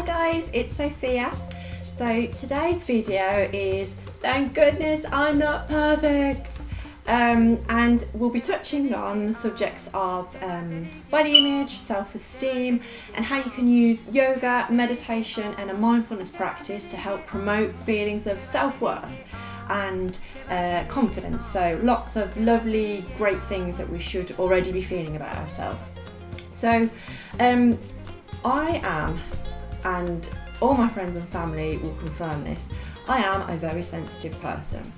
guys, it's Sophia. So today's video is thank goodness I'm not perfect, and we'll be touching on the subjects of body image, self-esteem, and how you can use yoga, meditation and a mindfulness practice to help promote feelings of self-worth and confidence. So lots of lovely, great things that we should already be feeling about ourselves. So I am, and all my friends and family will confirm this, I am a very sensitive person,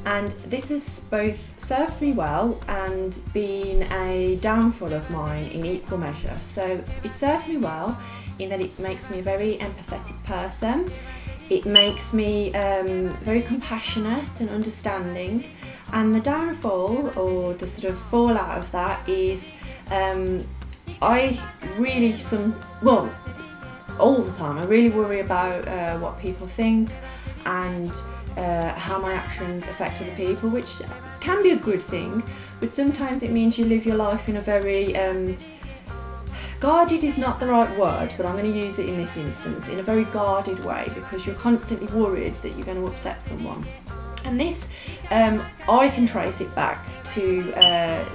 and this has both served me well and been a downfall of mine in equal measure. So it serves me well in that it makes me a very empathetic person. It makes me very compassionate and understanding, and the downfall or the sort of fallout of that is I really all the time I really worry about what people think and how my actions affect other people, which can be a good thing, but sometimes it means you live your life in a very guarded is not the right word, but I'm going to use it in this instance, in a very guarded way, because you're constantly worried that you're going to upset someone. And this, I can trace it back to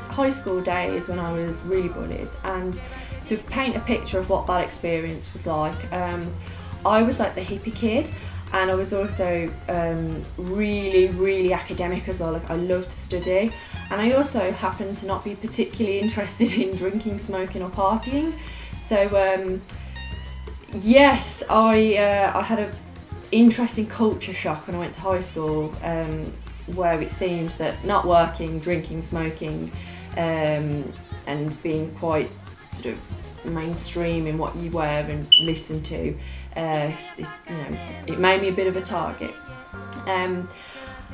high school days when I was really bullied. And to paint a picture of what that experience was like, I was like the hippie kid, and I was also really academic as well. Like I loved to study, and I also happened to not be particularly interested in drinking, smoking or partying. So yes, I had a interesting culture shock when I went to high school, where it seemed that not working, drinking, smoking, and being quite sort of mainstream in what you wear and listen to, it made me a bit of a target.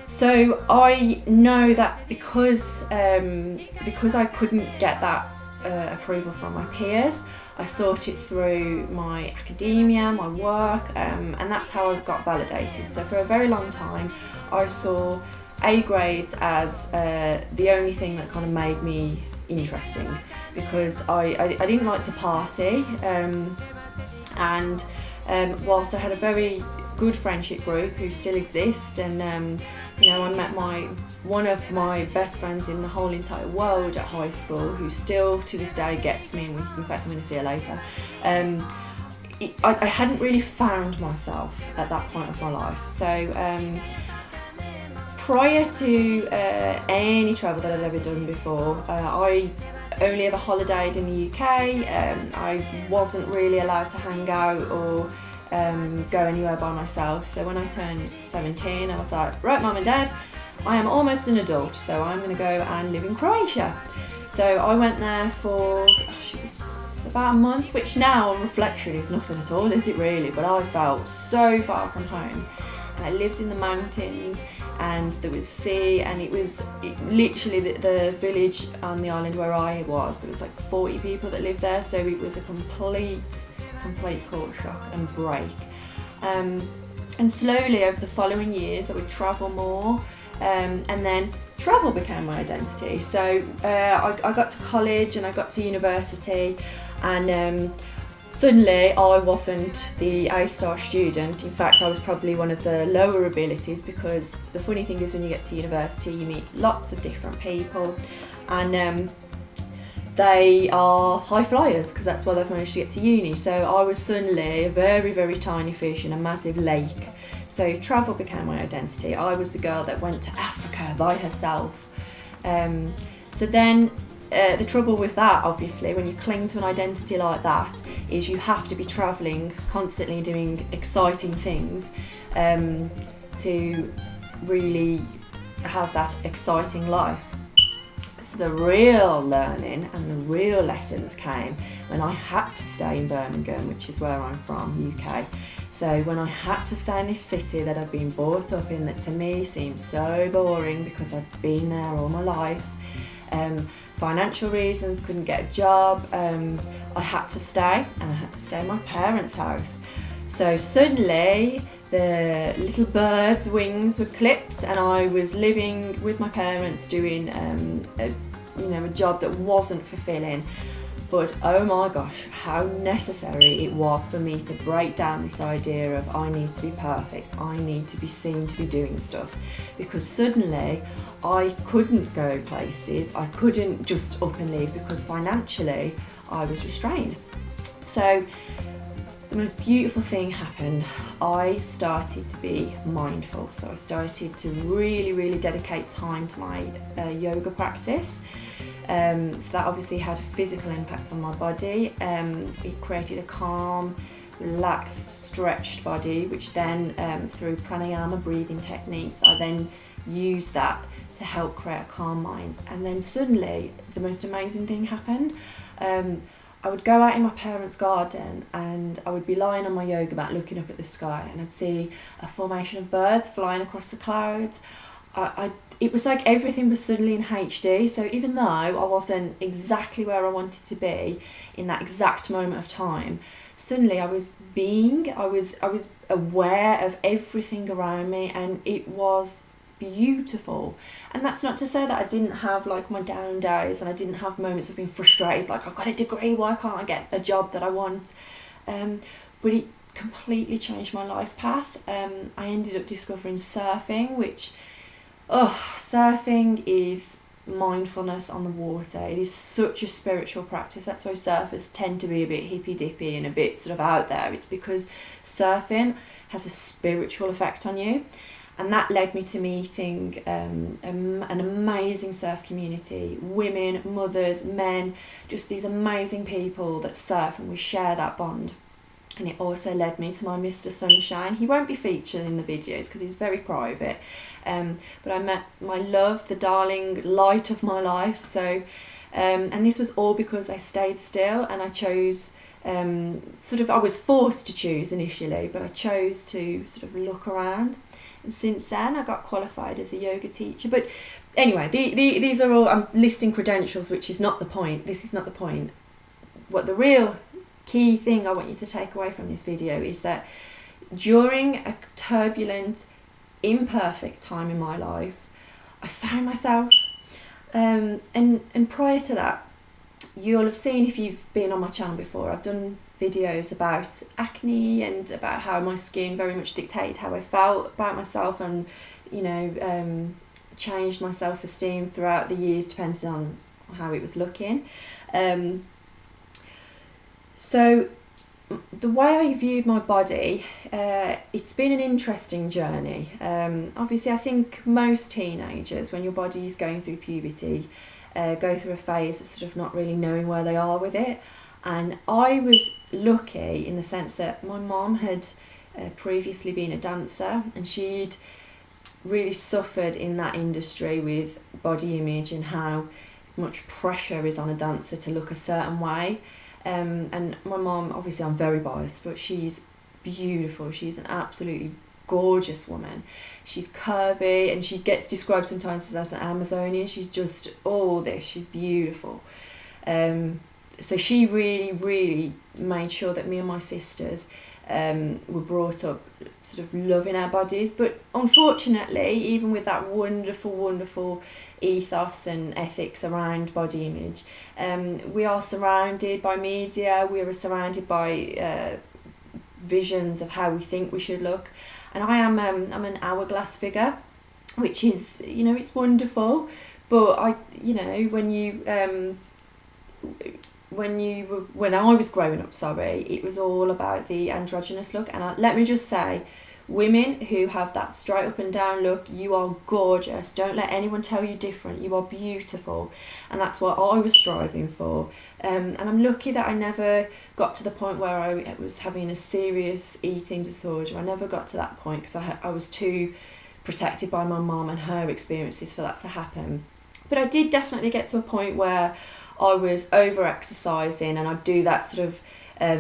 So I know that because I couldn't get that approval from my peers, I sought it through my academia, my work, and that's how I got validated. So for a very long time I saw A grades as the only thing that kind of made me interesting, because I didn't like to party, and whilst I had a very good friendship group who still exist, and I met one of my best friends in the whole entire world at high school, who still to this day gets me, and in fact I'm going to see her later. I hadn't really found myself at that point of my life. So prior to any travel that I'd ever done before, I only ever holidayed in the UK. I wasn't really allowed to hang out or go anywhere by myself. So when I turned 17, I was like, right, Mum and Dad, I am almost an adult, so I'm going to go and live in Croatia. So I went there for, it was about a month, which now on reflection is nothing at all, is it really? But I felt so far from home. And I lived in the mountains, and there was sea, and it literally the village on the island where I was, there was like 40 people that lived there, so it was a complete culture shock and break. And slowly over the following years I would travel more, and then travel became my identity. So I got to college and I got to university, and suddenly I wasn't the A-star student. In fact, I was probably one of the lower abilities, because the funny thing is when you get to university you meet lots of different people, and they are high flyers because that's why they've managed to get to uni. So I was suddenly a very tiny fish in a massive lake. So travel became my identity. I was the girl that went to Africa by herself. So then the trouble with that, obviously, when you cling to an identity like that, is you have to be travelling constantly, doing exciting things to really have that exciting life. So the real learning and the real lessons came when I had to stay in Birmingham, which is where I'm from, UK. So when I had to stay in this city that I've been brought up in, that to me seems so boring because I've been there all my life. Financial reasons, couldn't get a job. I had to stay, and I had to stay in my parents' house. So suddenly the little bird's wings were clipped, and I was living with my parents doing a job that wasn't fulfilling. But oh my gosh, how necessary it was for me to break down this idea of I need to be perfect, I need to be seen to be doing stuff, because suddenly I couldn't go places, I couldn't just up and leave because financially I was restrained. So the most beautiful thing happened. I started to be mindful. So I started to really dedicate time to my yoga practice. So that obviously had a physical impact on my body. It created a calm, relaxed, stretched body, which then through pranayama breathing techniques, I then used that to help create a calm mind. And then suddenly the most amazing thing happened. I would go out in my parents' garden and I would be lying on my yoga mat looking up at the sky, and I'd see a formation of birds flying across the clouds. It was like everything was suddenly in HD. So even though I wasn't exactly where I wanted to be in that exact moment of time, suddenly I was aware of everything around me, and it was beautiful. And that's not to say that I didn't have like my down days and I didn't have moments of being frustrated, like I've got a degree, why can't I get a job that I want? But it completely changed my life path. I ended up discovering surfing, which surfing is mindfulness on the water. It is such a spiritual practice. That's why surfers tend to be a bit hippy dippy and a bit sort of out there. It's because surfing has a spiritual effect on you. And that led me to meeting an amazing surf community, women, mothers, men, just these amazing people that surf, and we share that bond. And it also led me to my Mr. Sunshine. He won't be featured in the videos because he's very private. But I met my love, the darling light of my life. So, and this was all because I stayed still and I chose, I was forced to choose initially, but I chose to sort of look around. And since then, I got qualified as a yoga teacher. But anyway, these are all, I'm listing credentials, which is not the point. This is not the point. What the real key thing I want you to take away from this video is that during a turbulent, imperfect time in my life, I found myself, and prior to that, you'll have seen, if you've been on my channel before, I've done videos about acne and about how my skin very much dictated how I felt about myself, and changed my self-esteem throughout the years depending on how it was looking. So the way I viewed my body, it's been an interesting journey. Obviously, I think most teenagers, when your body is going through puberty, go through a phase of sort of not really knowing where they are with it. And I was lucky in the sense that my mom had previously been a dancer, and she'd really suffered in that industry with body image and how much pressure is on a dancer to look a certain way. And my mom, obviously I'm very biased, but she's beautiful. She's an absolutely gorgeous woman. She's curvy, and she gets described sometimes as an Amazonian. She's just all this. She's beautiful. So she really made sure that me and my sisters were brought up sort of loving our bodies. But unfortunately, even with that wonderful ethos and ethics around body image, we are surrounded by media, we are surrounded by visions of how we think we should look. And I'm an hourglass figure, which is, it's wonderful, but when I was growing up, it was all about the androgynous look. And let me just say, women who have that straight up and down look, you are gorgeous. Don't let anyone tell you different. You are beautiful. And that's what I was striving for. And I'm lucky that I never got to the point where I was having a serious eating disorder. I never got to that point because I was too protected by my mum and her experiences for that to happen. But I did definitely get to a point where I was over-exercising, and I'd do that sort of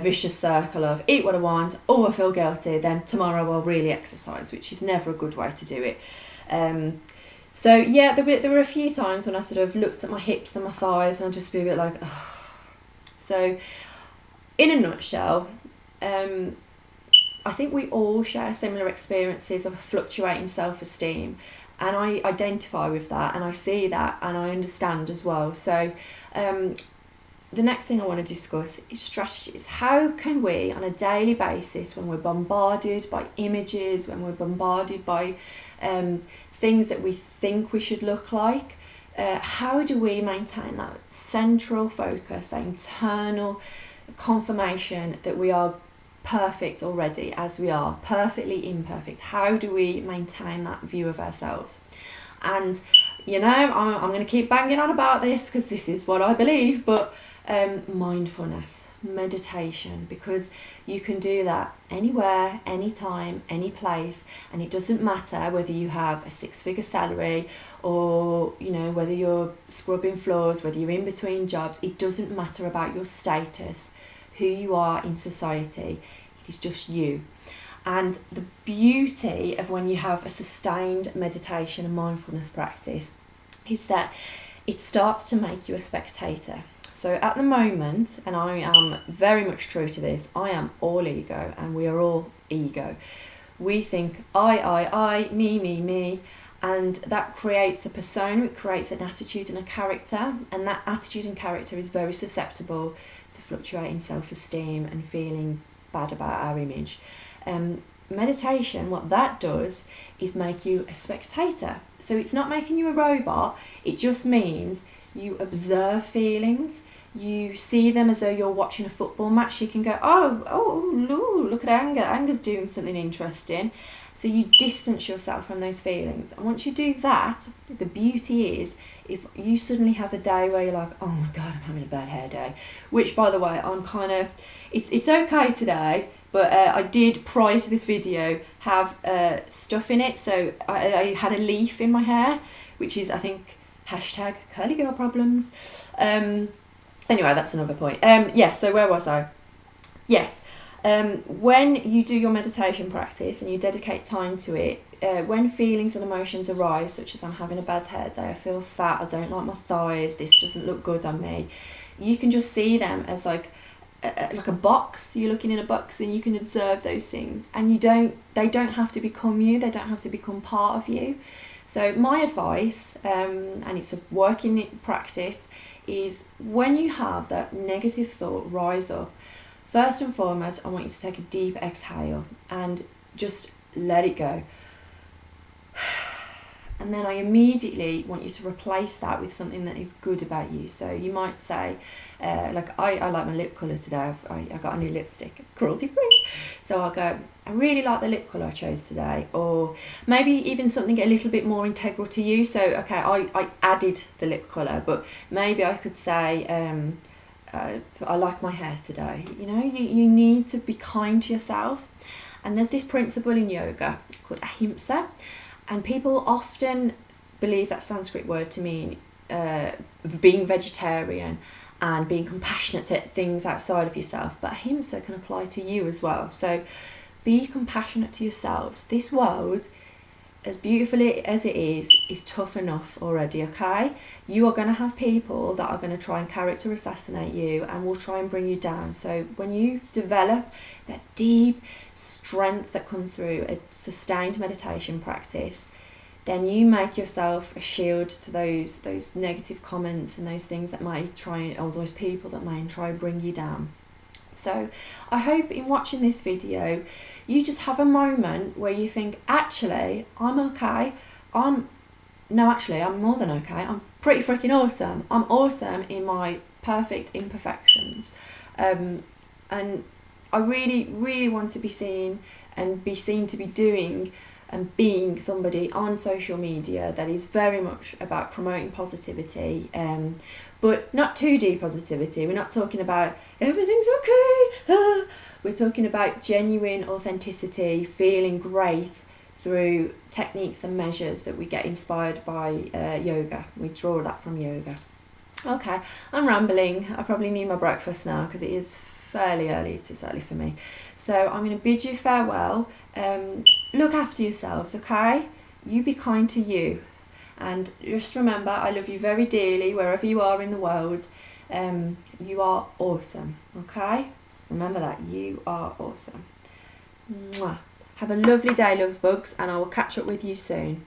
vicious circle of eat what I want, I feel guilty, then tomorrow I'll really exercise, which is never a good way to do it. So yeah, there were a few times when I sort of looked at my hips and my thighs and I'd just be a bit like, ugh. So in a nutshell, I think we all share similar experiences of fluctuating self-esteem. And I identify with that, and I see that, and I understand as well. So the next thing I want to discuss is strategies. How can we, on a daily basis, when we're bombarded by images, when we're bombarded by things that we think we should look like, how do we maintain that central focus, that internal confirmation that we are perfect already as we are, perfectly imperfect? How do we maintain that view of ourselves? And you know, I'm going to keep banging on about this because this is what I believe, but mindfulness, meditation, because you can do that anywhere, anytime, any place, and it doesn't matter whether you have a 6-figure salary or, you know, whether you're scrubbing floors, whether you're in between jobs. It doesn't matter about your status, who you are in society. It is just you. And the beauty of when you have a sustained meditation and mindfulness practice is that it starts to make you a spectator. So at the moment, and I am very much true to this, I am all ego, and we are all ego. We think I, me, and that creates a persona, it creates an attitude and a character, and that attitude and character is very susceptible to fluctuating self-esteem and feeling bad about our image. Meditation, what that does is make you a spectator. So it's not making you a robot, it just means you observe feelings, you see them as though you're watching a football match. You can go, oh, look at anger, anger's doing something interesting. So you distance yourself from those feelings. And once you do that, the beauty is, if you suddenly have a day where you're like, oh my God, I'm having a bad hair day, which by the way, I'm kind of, it's okay today, but I did, prior to this video, have stuff in it. So I had a leaf in my hair, which is, I think, hashtag curly girl problems. Anyway, that's another point. Yes, so where was I? Yes. When you do your meditation practice and you dedicate time to it, when feelings and emotions arise, such as I'm having a bad hair day, I feel fat, I don't like my thighs, this doesn't look good on me, you can just see them as like a box. You're looking in a box and you can observe those things, and they don't have to become you, they don't have to become part of you. So my advice, and it's a working practice, is when you have that negative thought rise up, first and foremost, I want you to take a deep exhale and just let it go. And then I immediately want you to replace that with something that is good about you. So you might say, like I like my lip colour today. I got a new lipstick, cruelty free. So I'll go, I really like the lip colour I chose today. Or maybe even something a little bit more integral to you. So, okay, I added the lip colour, but maybe I could say, I like my hair today. You know, you need to be kind to yourself. And there's this principle in yoga called ahimsa. And people often believe that Sanskrit word to mean being vegetarian and being compassionate to things outside of yourself. But ahimsa can apply to you as well. So be compassionate to yourselves. This world, as beautifully as it is tough enough already, okay? You are going to have people that are going to try and character assassinate you and will try and bring you down. So when you develop that deep strength that comes through a sustained meditation practice, then you make yourself a shield to those negative comments and those things that might try, or those people that might try and bring you down. So I hope in watching this video, you just have a moment where you think, actually, I'm okay. I'm more than okay. I'm pretty freaking awesome. I'm awesome in my perfect imperfections. And I really, really want to be seen and be seen to be doing and being somebody on social media that is very much about promoting positivity, but not 2D positivity. We're not talking about everything's okay. We're talking about genuine authenticity, feeling great through techniques and measures that we get inspired by yoga. We draw that from yoga. Okay, I'm rambling. I probably need my breakfast now because it is fairly early. It is early for me. So I'm going to bid you farewell. Look after yourselves, okay? You be kind to you. And just remember, I love you very dearly wherever you are in the world. You are awesome, okay? Remember that, you are awesome. Mwah. Have a lovely day, love bugs, and I will catch up with you soon.